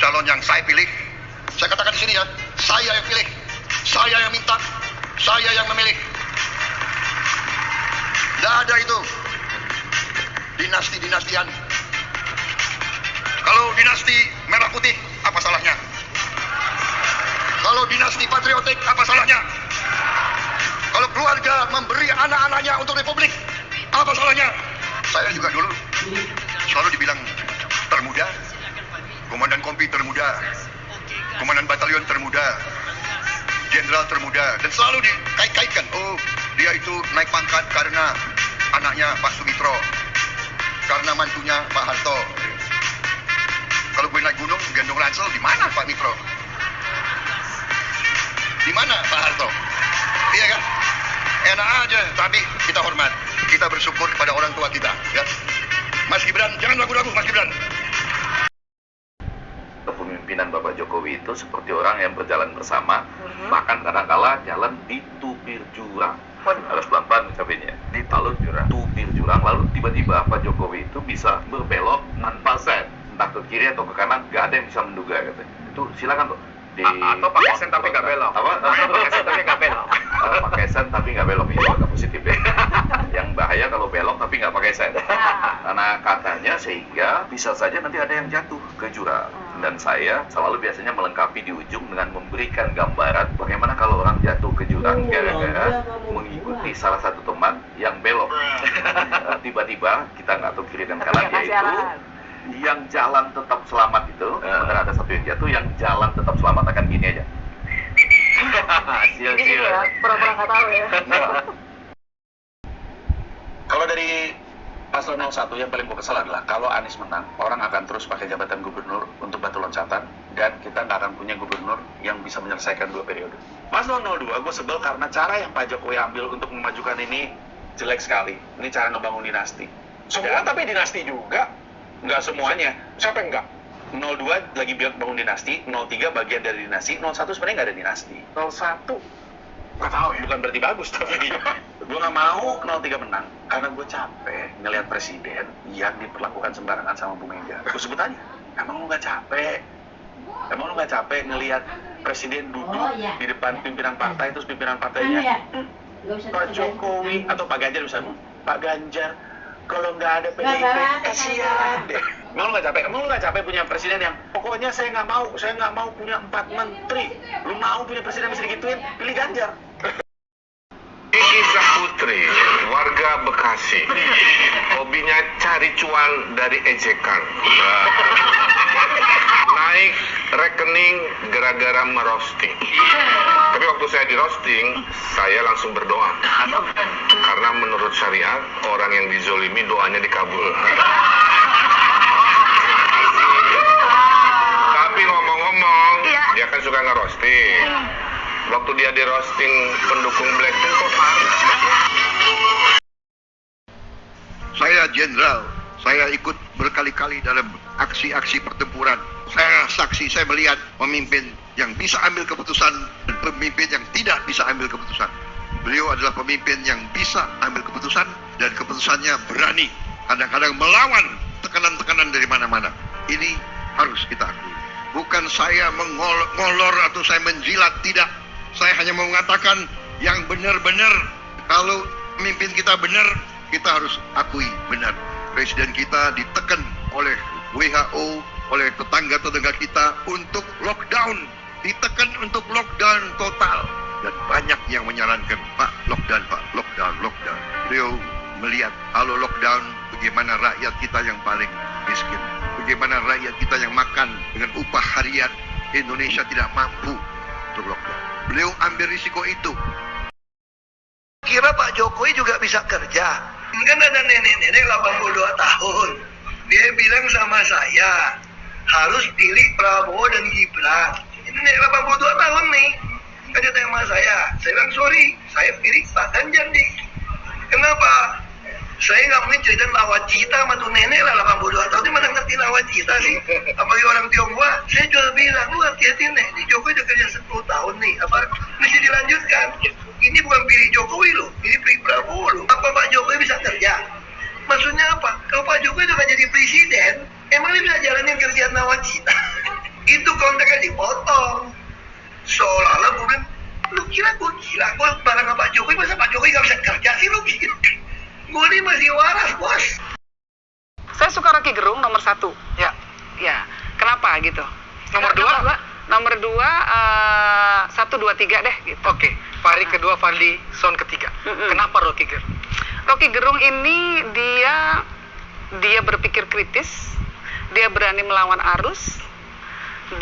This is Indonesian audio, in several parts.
calon yang saya pilih. Saya katakan di sini ya, saya yang pilih, saya yang minta, saya yang memilih. Tidak ada itu dinasti-dinastian. Kalau dinasti merah putih, apa salahnya? Kalau dinasti patriotik, apa salahnya? Kalau keluarga memberi anak-anaknya untuk republik, apa salahnya? Saya juga dulu selalu dibilang termuda, komandan kompi termuda, komandan batalion termuda, jenderal termuda, dan selalu dikait-kaitkan, oh dia itu naik pangkat karena anaknya Pak Sumitra, karena mantunya Pak Harto. Kalau gue naik gunung gendong ransel, di mana Pak Mitro? Di mana Pak Harto? Iya kan? Enak aja, tapi kita hormat, kita bersyukur kepada orang tua kita, ya. Mas Gibran, jangan ragu-ragu, Mas Gibran. Kepemimpinan Bapak Jokowi itu seperti orang yang berjalan bersama, bahkan kadang-kala jalan di tubir jurang. Harus pelan-pelan cabenya. Di tubir jurang, lalu tiba-tiba Pak Jokowi itu bisa berbelok tanpa sen, entah ke kiri atau ke kanan, gak ada yang bisa menduga katanya. Itu silakan tuh. Atau pakai sen tapi nggak belok. Apa? Pakai sen tapi nggak belok. Pakai sen tapi nggak belok, itu agak positif deh. Yang bahaya kalau belok tapi nggak pakai sen. Karena katanya sehingga bisa saja nanti ada yang jatuh ke jurang. Dan saya selalu biasanya melengkapi di ujung dengan memberikan gambaran bagaimana kalau orang jatuh ke jurang gara-gara mengikuti salah satu teman yang belok. Tiba-tiba kita nggak tahu kiri dan kanan, yaitu yang jalan tetap selamat itu, benar ada satu yang jatuh, yang jalan tetap selamat akan gini aja. Gini ya, pura-pura nggak tahu ya. Kalau dari paslon 01 yang paling gue kesal adalah kalau Anies menang, orang akan terus pakai jabatan gubernur untuk batu loncatan, dan kita nggak akan punya gubernur yang bisa menyelesaikan 2 periode. Paslon 02 gue sebel karena cara yang Pak Jokowi ambil untuk memajukan ini jelek sekali. Ini cara ngebangun dinasti. Semua tapi dinasti juga. Nggak semuanya. Siapa yang enggak? 02 lagi bangun dinasti, 03 bagian dari dinasti, 01 sebenarnya nggak ada dinasti. 01 nggak tahu ya. Bukan berarti bagus, tapi gue nggak mau 03 menang karena gue capek ngelihat presiden yang diperlakukan sembarangan sama Bu Mega. Gue sebut aja, emang lu nggak capek? Emang lu nggak capek ngelihat presiden duduk di depan pimpinan partai, terus pimpinan partainya Pak Jokowi atau Pak Ganjar misalnya, Pak Ganjar, kalau nggak ada PDIP, kasihan deh. Emang lu nggak capek punya presiden yang pokoknya saya nggak mau punya 4 menteri. Lu mau punya presiden bisa digituin, pilih Ganjar. Kiki Saputri, warga Bekasi, hobinya cari cuan dari ejekan. Naik rekening gara-gara merosting. Tapi waktu saya di roasting, saya langsung berdoa. Karena menurut syariat, orang yang dizolimi doanya dikabul. Tapi ngomong-ngomong, dia kan suka ngerosting. Waktu dia di roasting pendukung Blackpink kok parah. Saya jenderal, saya ikut berkali-kali dalam aksi-aksi pertempuran. Saya saksi, saya melihat pemimpin yang bisa ambil keputusan dan pemimpin yang tidak bisa ambil keputusan. Beliau adalah pemimpin yang bisa ambil keputusan dan keputusannya berani. Kadang-kadang melawan tekanan-tekanan dari mana-mana. Ini harus kita akui. Bukan saya mengolor atau saya menjilat, tidak. Saya hanya mau mengatakan yang benar-benar. Kalau pemimpin kita benar, kita harus akui benar. Presiden kita ditekan oleh WHO, oleh tetangga-tetangga kita untuk lockdown. Ditekan untuk lockdown total. Dan banyak yang menyarankan, Pak, lockdown, lockdown. Beliau melihat kalau lockdown, bagaimana rakyat kita yang paling miskin. Bagaimana rakyat kita yang makan dengan upah harian Indonesia tidak mampu untuk lockdown. Beliau ambil risiko itu. Kira Pak Jokowi juga bisa kerja. Kan ada nenek-nenek 82 tahun. Dia bilang sama saya, harus pilih Prabowo dan Gibran. Ini nenek 82 tahun nih. Kan dia tanya sama saya bilang sorry, saya pilih Pak Ganjar nih. Kenapa? Saya nggak mungkin cerita nawacita sama tuh nenek lah 82 tahun. Dia mana ngerti nawacita sih? Apalagi orang Tionghoa. Saya juga bilang, lu hati-hati nih. Ini Jokowi udah kerja 10 tahun nih. Apa mesti dilanjutkan? Ini bukan pilih Jokowi loh, pilih Prabowo loh. Apa Pak Jokowi bisa kerja? Maksudnya apa? Kalau Pak Jokowi udah jadi presiden, emang dia bisa jalanin kerjaan nawacita? dipotong. Seolah-olah gue bilang, lu kira gue gila? Gue bareng sama Pak Jokowi, masa Pak Jokowi gak bisa kerja sih lu gila? Gue ini masih waras, bos. Saya suka Rocky Gerung nomor 1. Ya. Ya, kenapa gitu? Nomor 2? Nomor 2, 1, 2, 3 deh gitu. Oke. Fahri kedua, Fadli Son ketiga. Mm-mm. Kenapa Rocky Gerung? Rocky Gerung ini dia berpikir kritis, dia berani melawan arus,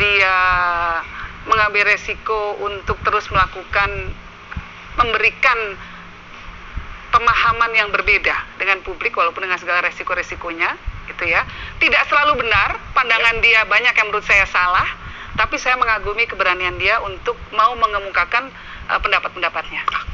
dia mengambil resiko untuk terus memberikan pemahaman yang berbeda dengan publik walaupun dengan segala resiko-resikonya, gitu ya. Tidak selalu benar, pandangan dia banyak yang menurut saya salah, tapi saya mengagumi keberanian dia untuk mau mengemukakan pendapat-pendapatnya.